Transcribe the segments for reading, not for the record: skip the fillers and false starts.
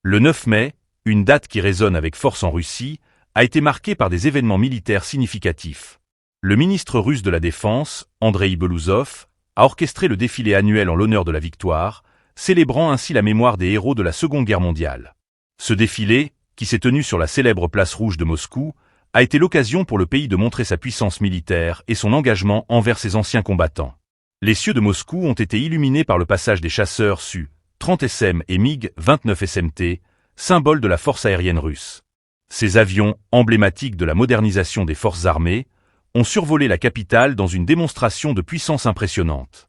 Le 9 mai, une date qui résonne avec force en Russie, a été marquée par des événements militaires significatifs. Le ministre russe de la Défense, Andreï Belouzov, a orchestré le défilé annuel en l'honneur de la victoire, célébrant ainsi la mémoire des héros de la Seconde Guerre mondiale. Ce défilé, qui s'est tenu sur la célèbre place rouge de Moscou, a été l'occasion pour le pays de montrer sa puissance militaire et son engagement envers ses anciens combattants. Les cieux de Moscou ont été illuminés par le passage des chasseurs Su-30 SM et MiG-29 SMT, symboles de la force aérienne russe. Ces avions, emblématiques de la modernisation des forces armées, ont survolé la capitale dans une démonstration de puissance impressionnante.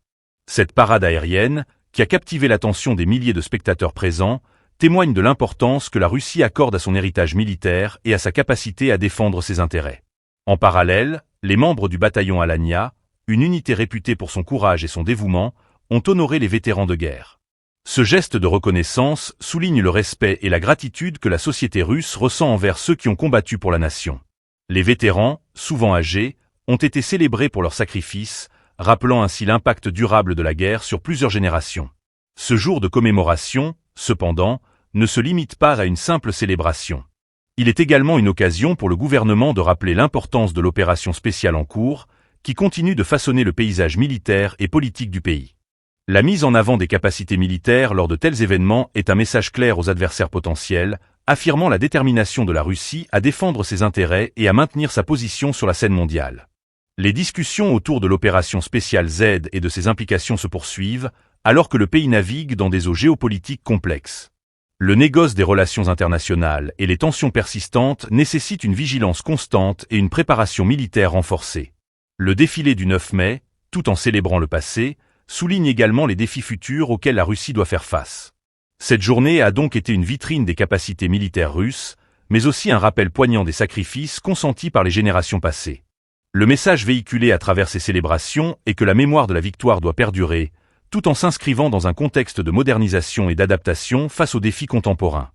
Cette parade aérienne, qui a captivé l'attention des milliers de spectateurs présents, témoigne de l'importance que la Russie accorde à son héritage militaire et à sa capacité à défendre ses intérêts. En parallèle, les membres du bataillon Alania, une unité réputée pour son courage et son dévouement, ont honoré les vétérans de guerre. Ce geste de reconnaissance souligne le respect et la gratitude que la société russe ressent envers ceux qui ont combattu pour la nation. Les vétérans, souvent âgés, ont été célébrés pour leurs sacrifices, rappelant ainsi l'impact durable de la guerre sur plusieurs générations. Ce jour de commémoration, cependant, ne se limite pas à une simple célébration. Il est également une occasion pour le gouvernement de rappeler l'importance de l'opération spéciale en cours, qui continue de façonner le paysage militaire et politique du pays. La mise en avant des capacités militaires lors de tels événements est un message clair aux adversaires potentiels, affirmant la détermination de la Russie à défendre ses intérêts et à maintenir sa position sur la scène mondiale. Les discussions autour de l'opération spéciale Z et de ses implications se poursuivent, alors que le pays navigue dans des eaux géopolitiques complexes. Le négoce des relations internationales et les tensions persistantes nécessitent une vigilance constante et une préparation militaire renforcée. Le défilé du 9 mai, tout en célébrant le passé, souligne également les défis futurs auxquels la Russie doit faire face. Cette journée a donc été une vitrine des capacités militaires russes, mais aussi un rappel poignant des sacrifices consentis par les générations passées. Le message véhiculé à travers ces célébrations est que la mémoire de la victoire doit perdurer, tout en s'inscrivant dans un contexte de modernisation et d'adaptation face aux défis contemporains.